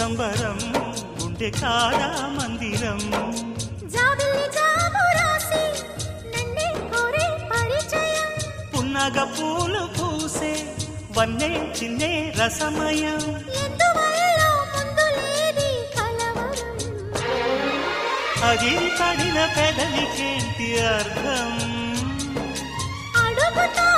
సంబరం గుండె కాదా మందిరం పున్నగ పూలు పూసే వన్నే చిన్నే రసమయం అగిరి పడిన పెదవికేంటి అర్థం అడుగుతా